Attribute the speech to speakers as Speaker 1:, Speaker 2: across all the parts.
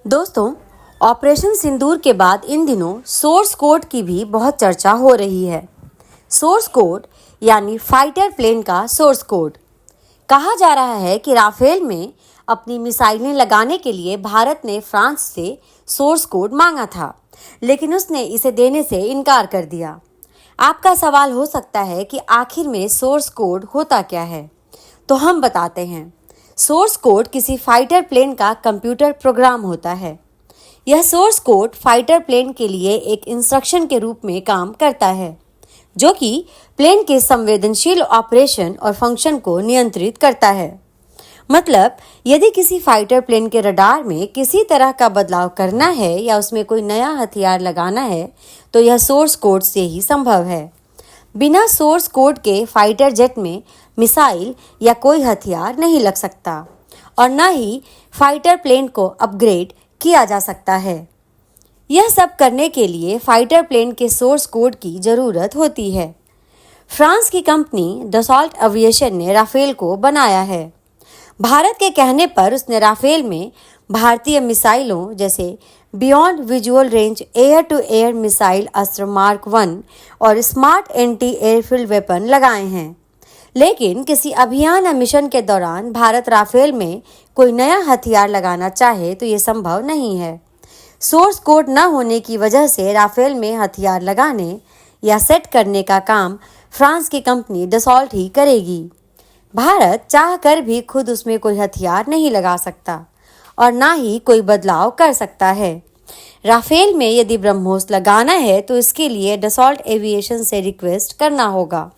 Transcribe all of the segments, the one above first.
Speaker 1: दोस्तों, ऑपरेशन सिंदूर के बाद इन दिनों सोर्स कोड की भी बहुत चर्चा हो रही है। सोर्स कोड यानी फाइटर प्लेन का सोर्स कोड। कहा जा रहा है कि राफेल में अपनी मिसाइलें लगाने के लिए भारत ने फ्रांस से सोर्स कोड मांगा था, लेकिन उसने इसे देने से इनकार कर दिया। आपका सवाल हो सकता है कि आखिर में सोर्स कोड होता क्या है, तो हम बताते हैं। सोर्स कोड किसी फाइटर प्लेन का कंप्यूटर प्रोग्राम होता है। यह सोर्स कोड फाइटर प्लेन के लिए एक इंस्ट्रक्शन के रूप में काम करता है, जो कि प्लेन के संवेदनशील ऑपरेशन और फंक्शन को नियंत्रित करता है। मतलब, यदि किसी फाइटर प्लेन के रडार में किसी तरह का बदलाव करना है या उसमें कोई नया हथियार लगाना है, तो यह सोर्स कोड से ही संभव है। बिना सोर्स कोड के फाइटर जेट में मिसाइल या कोई हथियार नहीं लग सकता और न ही फाइटर प्लेन को अपग्रेड किया जा सकता है। यह सब करने के लिए फाइटर प्लेन के सोर्स कोड की जरूरत होती है। फ्रांस की कंपनी डसॉल्ट एविएशन ने राफेल को बनाया है। भारत के कहने पर उसने राफेल में भारतीय मिसाइलों जैसे beyond visual range air to air missile Astra mark 1 और स्मार्ट एंटी एयरफील्ड वेपन लगाए हैं। लेकिन किसी अभियान या मिशन के दौरान भारत राफेल में कोई नया हथियार लगाना चाहे तो ये संभव नहीं है। सोर्स कोड न होने की वजह से राफेल में हथियार लगाने या सेट करने का काम फ्रांस की कंपनी डसॉल्ट ही करेगी। भारत चाहकर भी खुद उसमें कोई हथियार नहीं लगा सकता और ना ही कोई बदलाव कर सकता है। राफेल में यदि ब्रह्मोस लगाना है तो इसके लिए डसॉल्ट एविएशन से रिक्वेस्ट करना होगा,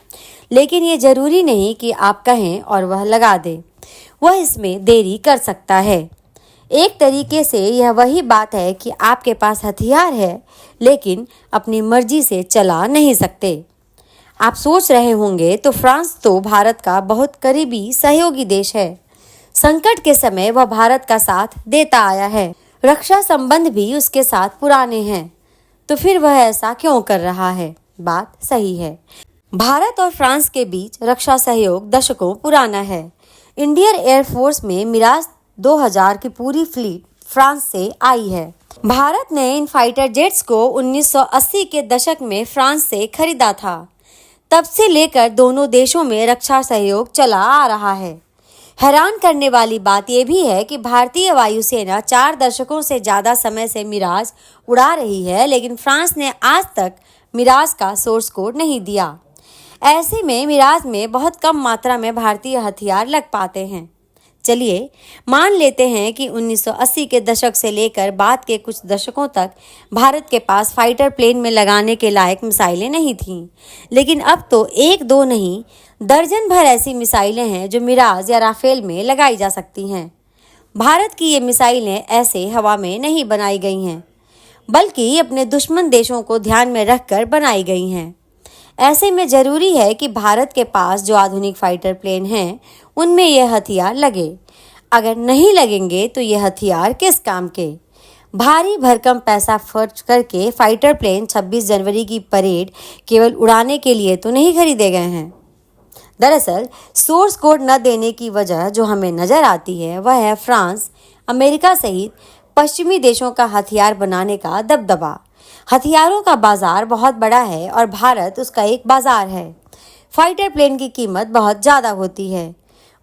Speaker 1: लेकिन ये जरूरी नहीं कि आप कहें और वह लगा दे। वह इसमें देरी कर सकता है। एक तरीके से यह वही बात है कि आपके पास हथियार है, लेकिन अपनी मर्जी से चला नहीं सकते। आप सोच रहे होंगे, तो फ्रांस तो भारत का बहुत करीबी सहयोगी देश है। संकट के समय वह भारत का साथ देता आया है। रक्षा संबंध भी उसके साथ पुराने हैं, तो फिर वह ऐसा क्यों कर रहा है? बात सही है। भारत और फ्रांस के बीच रक्षा सहयोग दशकों पुराना है। इंडियन एयरफोर्स में मिराज 2000 की पूरी फ्लीट फ्रांस से आई है। भारत ने इन फाइटर जेट्स को 1980 के दशक में फ्रांस से खरीदा था। तब से लेकर दोनों देशों में रक्षा सहयोग चला आ रहा है। हैरान करने वाली बात यह भी है कि भारतीय वायुसेना 4 दशकों से ज़्यादा समय से मिराज उड़ा रही है, लेकिन फ्रांस ने आज तक मिराज का सोर्स कोड नहीं दिया। ऐसे में मिराज में बहुत कम मात्रा में भारतीय हथियार लग पाते हैं। चलिए मान लेते हैं कि 1980 के दशक से लेकर बाद के कुछ दशकों तक भारत के पास फाइटर प्लेन में लगाने के लायक मिसाइलें नहीं थीं, लेकिन अब तो एक दो नहीं दर्जन भर ऐसी मिसाइलें हैं जो मिराज या राफेल में लगाई जा सकती हैं। भारत की ये मिसाइलें ऐसे हवा में नहीं बनाई गई हैं, बल्कि अपने दुश्मन देशों को ध्यान में रखकर बनाई गई हैं। ऐसे में जरूरी है कि भारत के पास जो आधुनिक फाइटर प्लेन हैं, उनमें यह हथियार लगे। अगर नहीं लगेंगे तो ये हथियार किस काम के? भारी भरकम पैसा खर्च करके फाइटर प्लेन 26 जनवरी की परेड केवल उड़ाने के लिए तो नहीं खरीदे गए हैं। दरअसल सोर्स कोड न देने की वजह जो हमें नजर आती है, वह है फ्रांस, अमेरिका सहित पश्चिमी देशों का हथियार बनाने का दबदबा। हथियारों का बाजार बहुत बड़ा है और भारत उसका एक बाजार है। फाइटर प्लेन की कीमत बहुत ज़्यादा होती है।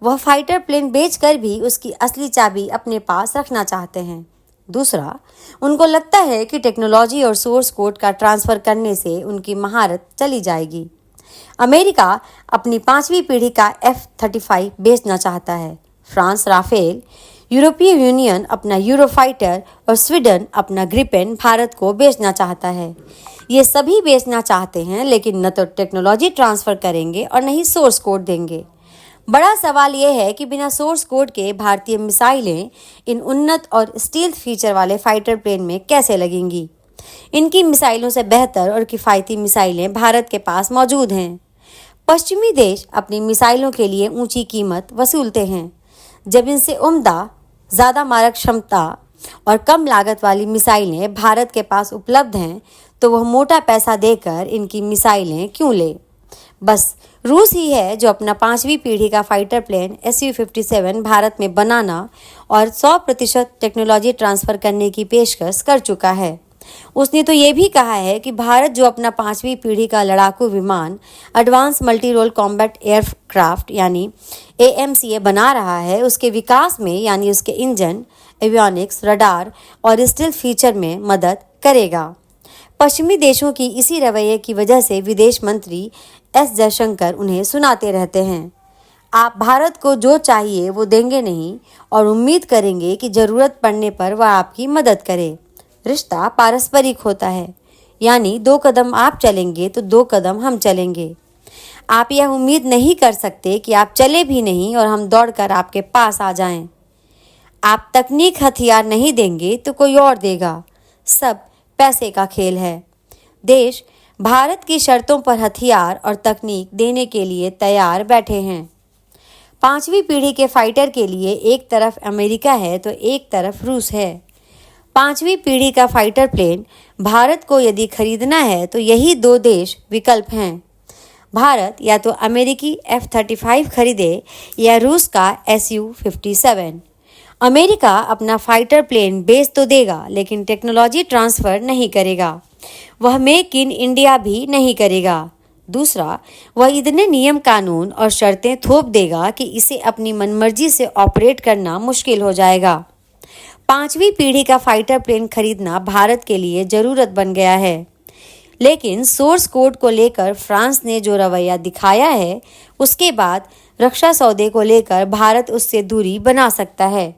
Speaker 1: वह फाइटर प्लेन बेचकर भी उसकी असली चाबी अपने पास रखना चाहते हैं। दूसरा, उनको लगता है कि टेक्नोलॉजी और सोर्स कोड का ट्रांसफ़र करने से उनकी महारत चली जाएगी। अमेरिका अपनी 5वीं पीढ़ी का F-35 बेचना चाहता है। फ्रांस राफेल, यूरोपीय यूनियन अपना यूरोफाइटर और स्वीडन अपना ग्रिपेन भारत को बेचना चाहता है। ये सभी बेचना चाहते हैं, लेकिन न तो टेक्नोलॉजी ट्रांसफ़र करेंगे और न ही सोर्स कोड देंगे। बड़ा सवाल यह है कि बिना सोर्स कोड के भारतीय मिसाइलें इन उन्नत और स्टील्थ फीचर वाले फाइटर प्लेन में कैसे लगेंगी? इनकी मिसाइलों से बेहतर और किफ़ायती मिसाइलें भारत के पास मौजूद हैं। पश्चिमी देश अपनी मिसाइलों के लिए ऊंची कीमत वसूलते हैं। जब इनसे उम्दा, ज़्यादा मारक क्षमता और कम लागत वाली मिसाइलें भारत के पास उपलब्ध हैं, तो वह मोटा पैसा देकर इनकी मिसाइलें क्यों ले? बस रूस ही है जो अपना 5वीं पीढ़ी का फाइटर प्लेन Su-57 भारत में बनाना और 100% टेक्नोलॉजी ट्रांसफ़र करने की पेशकश कर चुका है। उसने तो ये भी कहा है कि भारत जो अपना 5वीं पीढ़ी का लड़ाकू विमान advance multi role combat aircraft यानी AMCA बना रहा है, उसके विकास में यानी उसके इंजन, एवियोनिक्स, रडार और स्टील्थ फीचर में मदद करेगा। पश्चिमी देशों की इसी रवैये की वजह से विदेश मंत्री एस जयशंकर उन्हें सुनाते रहते हैं, आप भारत को जो चाहिए वो देंगे नहीं और उम्मीद करेंगे कि ज़रूरत पड़ने पर वह आपकी मदद करे। रिश्ता पारस्परिक होता है, यानी 2 कदम आप चलेंगे तो 2 कदम हम चलेंगे। आप यह उम्मीद नहीं कर सकते कि आप चले भी नहीं और हम दौड़कर आपके पास आ जाएं। आप तकनीक हथियार नहीं देंगे तो कोई और देगा। सब पैसे का खेल है। देश भारत की शर्तों पर हथियार और तकनीक देने के लिए तैयार बैठे हैं। 5वीं पीढ़ी के फाइटर के लिए एक तरफ अमेरिका है तो एक तरफ रूस है। 5वीं पीढ़ी का फाइटर प्लेन भारत को यदि खरीदना है तो यही 2 देश विकल्प हैं। भारत या तो अमेरिकी F-35 खरीदे या रूस का Su-57। अमेरिका अपना फाइटर प्लेन बेच तो देगा लेकिन टेक्नोलॉजी ट्रांसफ़र नहीं करेगा। वह मेक इन इंडिया भी नहीं करेगा। दूसरा, वह इतने नियम कानून और शर्तें थोप देगा कि इसे अपनी मनमर्जी से ऑपरेट करना मुश्किल हो जाएगा। 5वीं पीढ़ी का फाइटर प्लेन खरीदना भारत के लिए ज़रूरत बन गया है। लेकिन सोर्स कोड को लेकर फ्रांस ने जो रवैया दिखाया है, उसके बाद रक्षा सौदे को लेकर भारत उससे दूरी बना सकता है।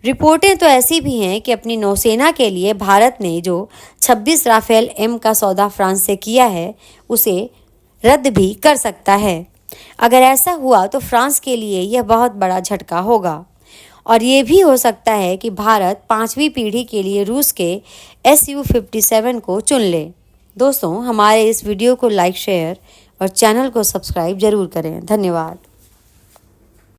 Speaker 1: रिपोर्टें तो ऐसी भी हैं कि अपनी नौसेना के लिए भारत ने जो 26 राफेल M का सौदा फ्रांस से किया है, उसे रद्द भी कर सकता है। अगर ऐसा हुआ तो फ्रांस के लिए यह बहुत बड़ा झटका होगा और ये भी हो सकता है कि भारत 5वीं पीढ़ी के लिए रूस के Su-57 को चुन ले। दोस्तों, हमारे इस वीडियो को लाइक, शेयर और चैनल को सब्सक्राइब जरूर करें। धन्यवाद।